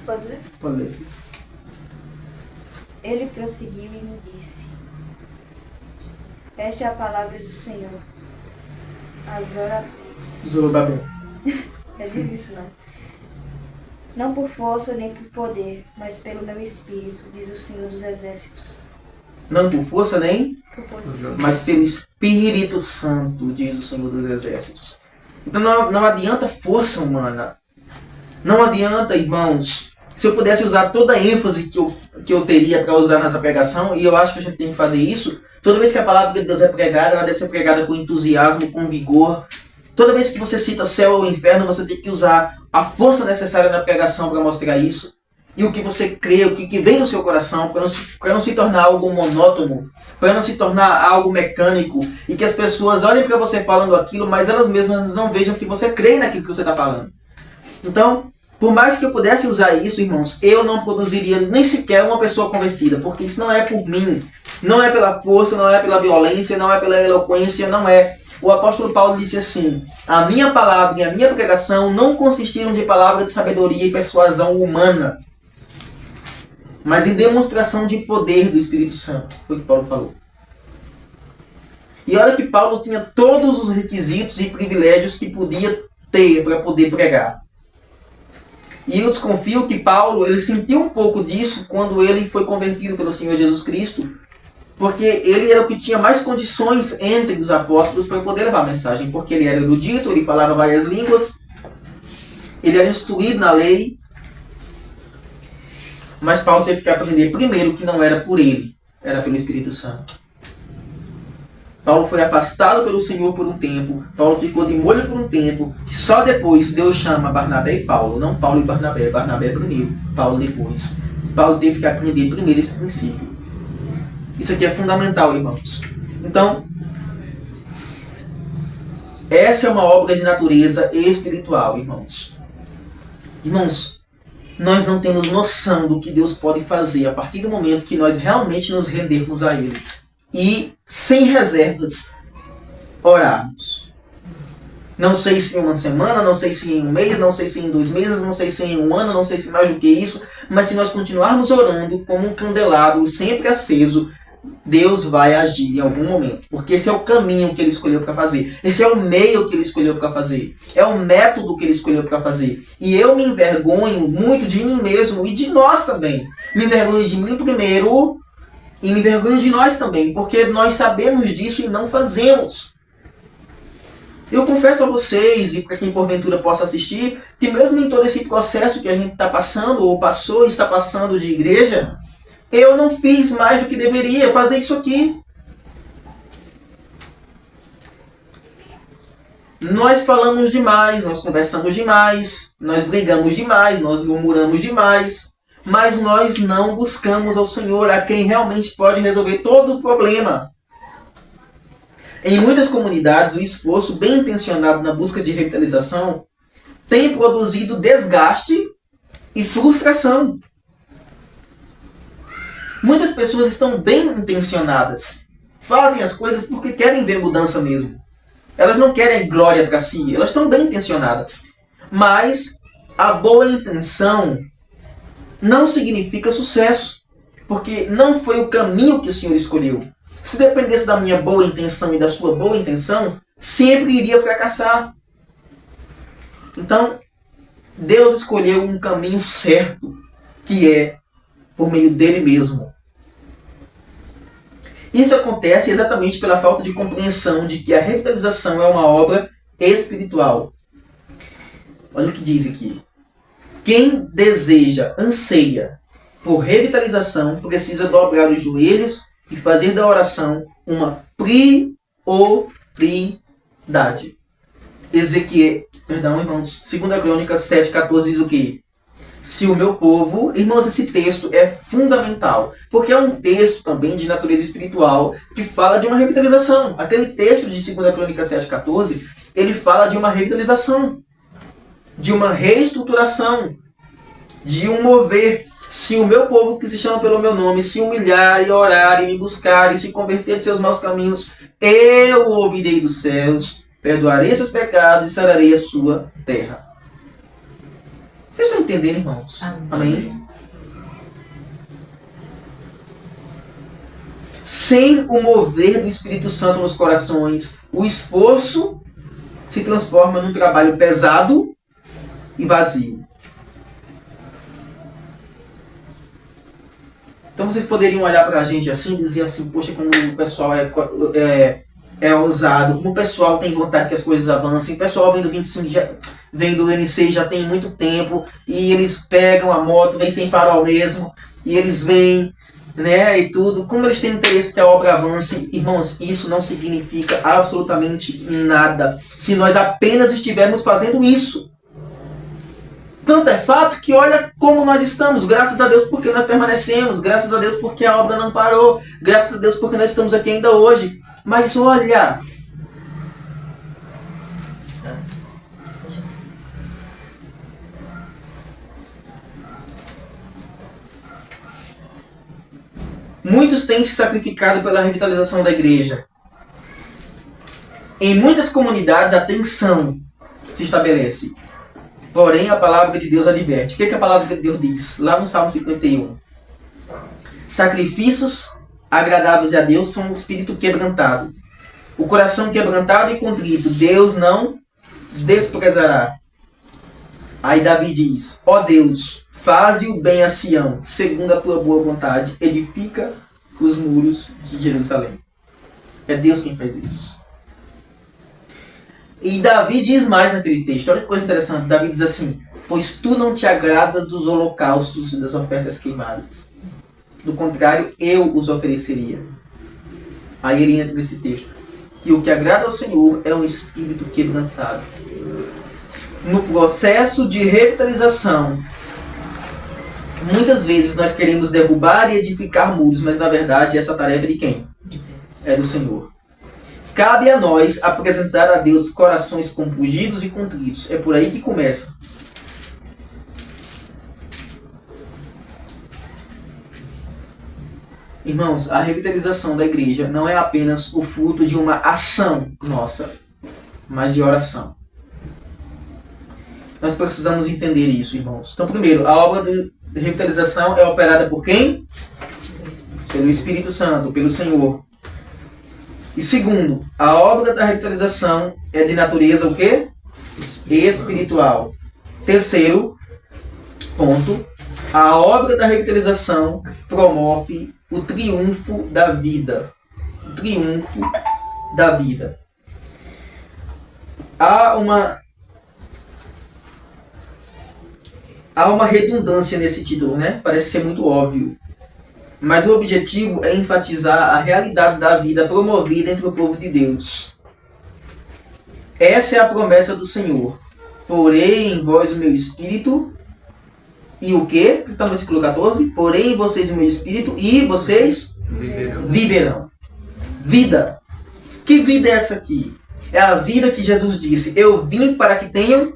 Pode ler? Pode ler. Ele prosseguiu e me disse: Esta é a palavra do Senhor. As horas. Zorobabel. É difícil, não? Não por força nem por poder, mas pelo meu espírito, diz o Senhor dos Exércitos. Não por força nem, Por poder. mas pelo Espírito Santo, diz o Senhor dos Exércitos. Então não adianta força humana. Não adianta, irmãos. Se eu pudesse usar toda a ênfase que eu teria para usar nessa pregação, e eu acho que a gente tem que fazer isso, toda vez que a palavra de Deus é pregada, ela deve ser pregada com entusiasmo, com vigor. Toda vez que você cita céu ou inferno, você tem que usar a força necessária na pregação para mostrar isso. E o que você crê, o que vem no seu coração, para não se tornar algo monótono, para não se tornar algo mecânico, e que as pessoas olhem para você falando aquilo, mas elas mesmas não vejam que você crê naquilo que você está falando. Então, por mais que eu pudesse usar isso, irmãos, eu não produziria nem sequer uma pessoa convertida, porque isso não é por mim, não é pela força, não é pela violência, não é pela eloquência, não é. O apóstolo Paulo disse assim: a minha palavra e a minha pregação não consistiram de palavra de sabedoria e persuasão humana, mas em demonstração de poder do Espírito Santo. Foi o que Paulo falou. E olha que Paulo tinha todos os requisitos e privilégios que podia ter para poder pregar. E eu desconfio que Paulo ele sentiu um pouco disso quando ele foi convertido pelo Senhor Jesus Cristo, Porque ele era o que tinha mais condições entre os apóstolos para poder levar a mensagem. Porque ele era erudito, ele falava várias línguas, ele era instruído na lei. Mas Paulo teve que aprender primeiro que não era por ele, era pelo Espírito Santo. Paulo foi afastado pelo Senhor por um tempo. Paulo ficou de molho por um tempo. Só depois Deus chama Barnabé e Paulo. Não Paulo e Barnabé. Barnabé primeiro, Paulo depois. Paulo teve que aprender primeiro esse princípio. Isso aqui é fundamental, irmãos. Então, essa é uma obra de natureza espiritual, irmãos. Irmãos, nós não temos noção do que Deus pode fazer a partir do momento que nós realmente nos rendermos a Ele. E, sem reservas, orarmos. Não sei se em uma semana, não sei se em um mês, não sei se em 2 meses, não sei se em um ano, não sei se mais do que isso, mas se nós continuarmos orando como um candelabro sempre aceso, Deus vai agir em algum momento. Porque esse é o caminho que Ele escolheu para fazer. Esse é o meio que Ele escolheu para fazer. É o método que Ele escolheu para fazer. E eu me envergonho muito de mim mesmo e de nós também. Me envergonho de mim primeiro e me envergonho de nós também. Porque nós sabemos disso e não fazemos. Eu confesso a vocês, e para quem porventura possa assistir, que mesmo em todo esse processo que a gente está passando, ou passou e está passando de igreja, eu não fiz mais do que deveria fazer isso aqui. Nós falamos demais, nós conversamos demais, nós brigamos demais, nós murmuramos demais, mas nós não buscamos ao Senhor, a quem realmente pode resolver todo o problema. Em muitas comunidades, o esforço bem intencionado na busca de revitalização tem produzido desgaste e frustração. Muitas pessoas estão bem intencionadas, fazem as coisas porque querem ver mudança mesmo. Elas não querem glória para si, elas estão bem intencionadas. Mas a boa intenção não significa sucesso, porque não foi o caminho que o Senhor escolheu. Se dependesse da minha boa intenção e da sua boa intenção, sempre iria fracassar. Então, Deus escolheu um caminho certo, que é por meio dele mesmo. Isso acontece exatamente pela falta de compreensão de que a revitalização é uma obra espiritual. Olha o que diz aqui. Quem deseja, anseia por revitalização, precisa dobrar os joelhos e fazer da oração uma prioridade. Irmãos, 2 Crônicas 7,14 diz o quê? Se o meu povo... Irmãos, esse texto é fundamental, porque é um texto também de natureza espiritual que fala de uma revitalização. Aquele texto de 2 Crônicas 7,14, ele fala de uma revitalização, de uma reestruturação, de um mover. Se o meu povo que se chama pelo meu nome se humilhar e orar e me buscar e se converter de seus maus caminhos, eu o ouvirei dos céus, perdoarei seus pecados e sararei a sua terra. Vocês estão entendendo, irmãos? Amém? Sem o mover do Espírito Santo nos corações, o esforço se transforma num trabalho pesado e vazio. Então vocês poderiam olhar para a gente assim e dizer assim, poxa, como o pessoal é ousado, como o pessoal tem vontade que as coisas avancem, o pessoal vem do 25, vem do NC já tem muito tempo, e eles pegam a moto, vem sem farol mesmo, e eles vêm, né, e tudo, como eles têm interesse que a obra avance. Irmãos, isso não significa absolutamente nada, se nós apenas estivermos fazendo isso. Tanto é fato que olha como nós estamos, graças a Deus porque nós permanecemos, graças a Deus porque a obra não parou, graças a Deus porque nós estamos aqui ainda hoje. Mas olha, muitos têm se sacrificado pela revitalização da igreja. Em muitas comunidades a tensão se estabelece. Porém, a palavra de Deus adverte. O que a palavra de Deus diz? Lá no Salmo 51. Sacrifícios agradáveis a Deus são um espírito quebrantado. O coração quebrantado e contrito, Deus não desprezará. Aí Davi diz, ó Deus, faze o bem a Sião, segundo a tua boa vontade, edifica os muros de Jerusalém. É Deus quem faz isso. E Davi diz mais naquele texto. Olha que coisa interessante. Davi diz assim: pois tu não te agradas dos holocaustos e das ofertas queimadas. Do contrário, eu os ofereceria. Aí ele entra nesse texto. Que o que agrada ao Senhor é um espírito quebrantado. No processo de revitalização, muitas vezes nós queremos derrubar e edificar muros, mas na verdade essa tarefa é de quem? É do Senhor. Cabe a nós apresentar a Deus corações compungidos e contritos. É por aí que começa. Irmãos, a revitalização da igreja não é apenas o fruto de uma ação nossa, mas de oração. Nós precisamos entender isso, irmãos. Então, primeiro, a obra de revitalização é operada por quem? Pelo Espírito Santo, pelo Senhor. E segundo, a obra da revitalização é de natureza o quê? Espiritual. Terceiro ponto, a obra da revitalização promove o triunfo da vida. O triunfo da vida. Há uma redundância nesse título, né? Parece ser muito óbvio. Mas o objetivo é enfatizar a realidade da vida promovida entre o povo de Deus. Essa é a promessa do Senhor. Porém em vós o meu espírito. E o quê? Está no versículo 14. Porém em vocês o meu espírito e vocês viverão. Vida. Que vida é essa aqui? É a vida que Jesus disse: eu vim para que tenham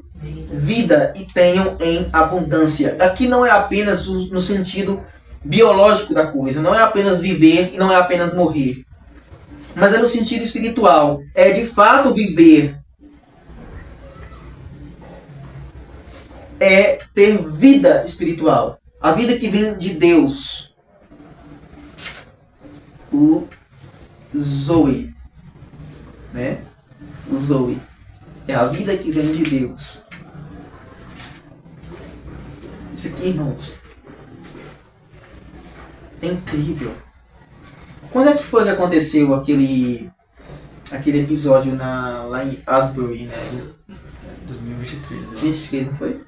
vida e tenham em abundância. Aqui não é apenas no sentido biológico da coisa, não é apenas viver e não é apenas morrer, mas é no sentido espiritual, é de fato viver, é ter vida espiritual, a vida que vem de Deus, o Zoe, né? O Zoe é a vida que vem de Deus. Isso aqui, irmãos, é incrível. Quando é que foi que aconteceu aquele episódio lá em Asbury, né? 2023. 2023, não foi?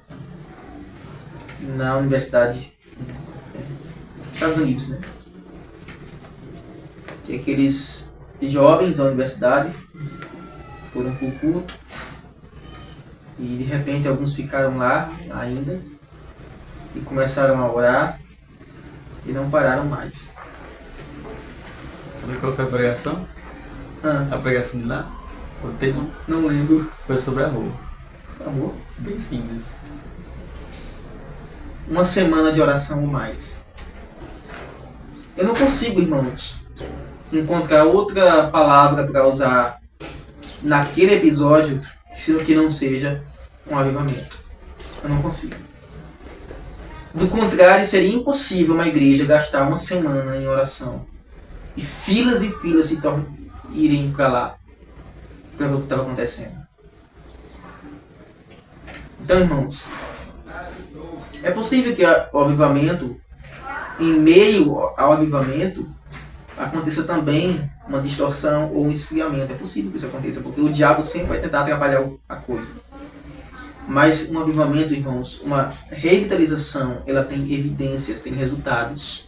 Na universidade dos Estados Unidos, né? Que aqueles jovens da universidade foram para o culto e de repente alguns ficaram lá ainda e começaram a orar e não pararam mais. Sabe qual foi a pregação? A pregação de lá? O tema? Não lembro. Foi sobre amor. Amor? Bem simples. Uma semana de oração ou mais. Eu não consigo, irmãos, encontrar outra palavra para usar naquele episódio que não seja um avivamento. Eu não consigo. Do contrário, seria impossível uma igreja gastar uma semana em oração e filas se irem para lá para ver o que estava acontecendo. Então, irmãos, é possível que o avivamento, em meio ao avivamento, aconteça também uma distorção ou um esfriamento. É possível que isso aconteça, porque o diabo sempre vai tentar atrapalhar a coisa. Mas um avivamento, irmãos, uma revitalização, ela tem evidências, tem resultados.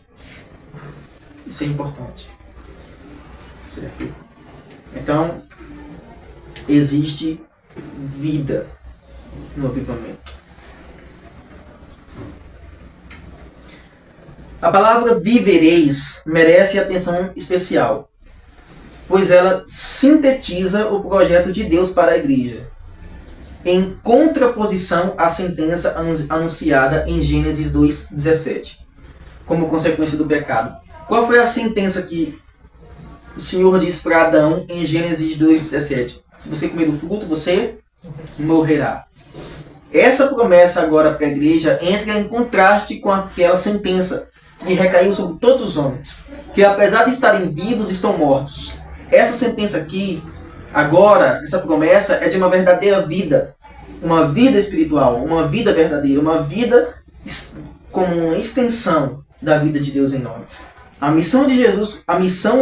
Isso é importante. Certo? Então, existe vida no avivamento. A palavra vivereis merece atenção especial, pois ela sintetiza o projeto de Deus para a igreja, em contraposição à sentença anunciada em Gênesis 2:17, como consequência do pecado. Qual foi a sentença que o Senhor disse para Adão em Gênesis 2:17? Se você comer do fruto, você morrerá. Essa promessa agora para a igreja entra em contraste com aquela sentença que recaiu sobre todos os homens, que apesar de estarem vivos, estão mortos. Essa sentença aqui, agora, essa promessa é de uma verdadeira vida, uma vida espiritual, uma vida verdadeira, uma vida como uma extensão da vida de Deus em nós. A missão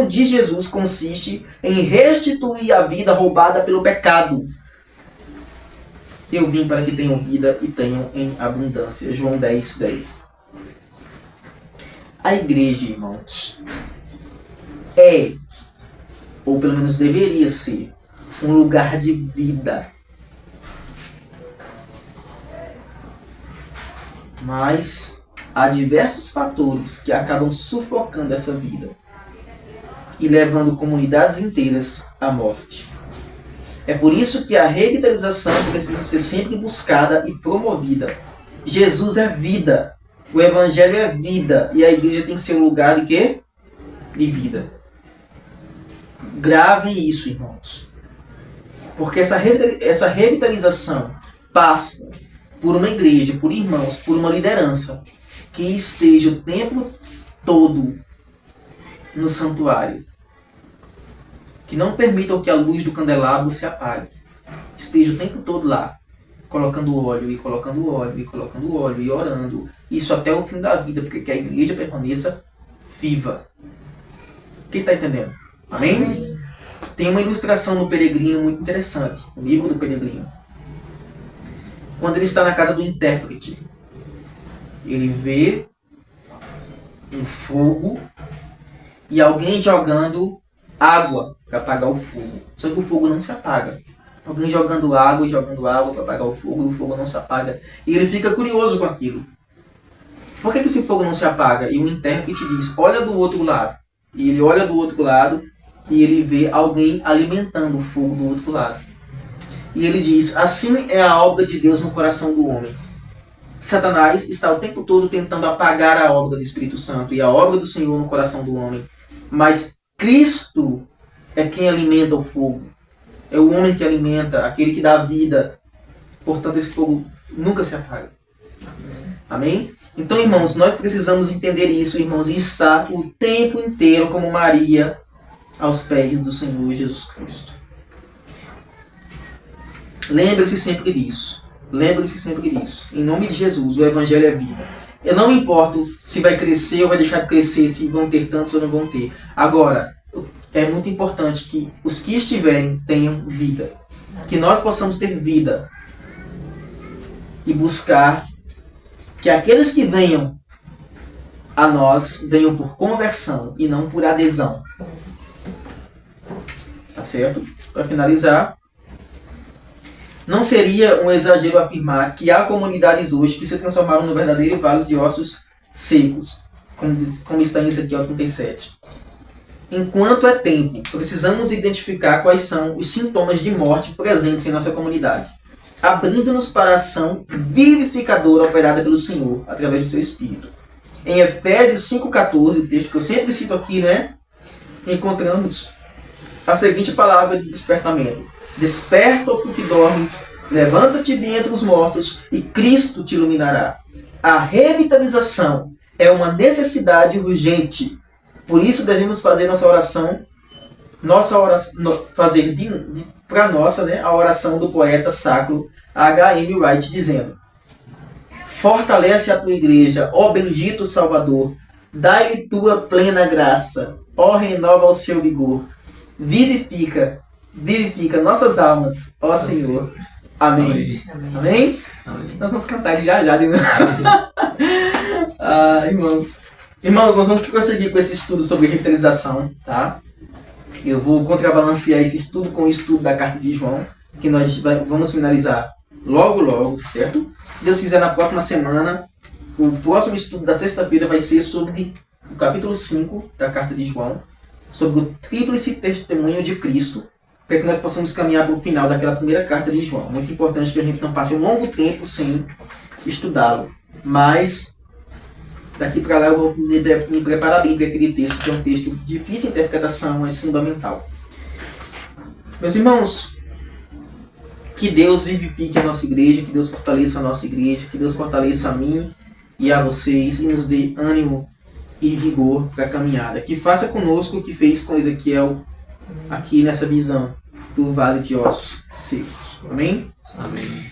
de Jesus consiste em restituir a vida roubada pelo pecado. Eu vim para que tenham vida e tenham em abundância. João 10:10. A igreja, irmãos, é, ou pelo menos deveria ser, um lugar de vida. Mas há diversos fatores que acabam sufocando essa vida e levando comunidades inteiras à morte. É por isso que a revitalização precisa ser sempre buscada e promovida. Jesus é vida, o Evangelho é vida, e a igreja tem que ser um lugar de quê? De vida. Gravem isso, irmãos. Porque essa revitalização passa por uma igreja, por irmãos, por uma liderança que esteja o tempo todo no santuário. Que não permitam que a luz do candelabro se apague. Esteja o tempo todo lá, colocando óleo, e colocando óleo, e colocando óleo, e orando. Isso até o fim da vida, porque que a igreja permaneça viva. Quem está entendendo? Amém? Tem uma ilustração do peregrino muito interessante, o livro do peregrino. Quando ele está na casa do intérprete, ele vê um fogo e alguém jogando água para apagar o fogo. Só que o fogo não se apaga. Alguém jogando água para apagar o fogo não se apaga. E ele fica curioso com aquilo. Por que esse fogo não se apaga? E o intérprete diz, olha do outro lado. E ele olha do outro lado e ele vê alguém alimentando o fogo do outro lado. E ele diz, assim é a obra de Deus no coração do homem. Satanás está o tempo todo tentando apagar a obra do Espírito Santo e a obra do Senhor no coração do homem. Mas Cristo é quem alimenta o fogo. É o homem que alimenta, aquele que dá vida. Portanto, esse fogo nunca se apaga. Amém? Então, irmãos, nós precisamos entender isso, irmãos, e estar o tempo inteiro como Maria aos pés do Senhor Jesus Cristo. Lembre-se sempre disso. Lembre-se sempre disso. Em nome de Jesus, o Evangelho é vida. Eu não me importo se vai crescer ou vai deixar de crescer, se vão ter tantos ou não vão ter. Agora, é muito importante que os que estiverem tenham vida. Que nós possamos ter vida. E buscar que aqueles que venham a nós venham por conversão e não por adesão. Tá certo? Para finalizar, não seria um exagero afirmar que há comunidades hoje que se transformaram no verdadeiro vale de ossos secos, como está em Ezequiel 37. Enquanto é tempo, precisamos identificar quais são os sintomas de morte presentes em nossa comunidade, abrindo-nos para a ação vivificadora operada pelo Senhor, através do seu Espírito. Em Efésios 5,14, texto que eu sempre cito aqui, né? Encontramos a seguinte palavra de despertamento. Desperta, ó tu que dormes, levanta-te dentre os mortos e Cristo te iluminará. A revitalização é uma necessidade urgente. Por isso devemos fazer fazer para nossa, né, a oração do poeta sacro H.M. Wright, dizendo: fortalece a tua igreja, ó bendito Salvador, dai-lhe tua plena graça, ó renova o seu vigor, vivifica nossas almas, ó Senhor. Amém. Amém. Amém? Amém. Nós vamos cantar já, Irmãos, nós vamos prosseguir com esse estudo sobre revitalização, tá? Eu vou contrabalancear esse estudo com o estudo da carta de João, que nós vamos finalizar logo, certo? Se Deus quiser, na próxima semana, o próximo estudo da sexta-feira vai ser sobre o capítulo 5 da carta de João, sobre o tríplice testemunho de Cristo, para que nós possamos caminhar para o final daquela primeira carta de João. Muito importante que a gente não passe um longo tempo sem estudá-lo. Mas daqui para lá eu vou me preparar bem para aquele texto, que é um texto difícil de interpretação, mas fundamental. Meus irmãos, que Deus vivifique a nossa igreja, que Deus fortaleça a nossa igreja, que Deus fortaleça a mim e a vocês e nos dê ânimo e vigor para a caminhada. Que faça conosco o que fez com Ezequiel aqui nessa visão do Vale de Ossos Secos. Amém? Amém.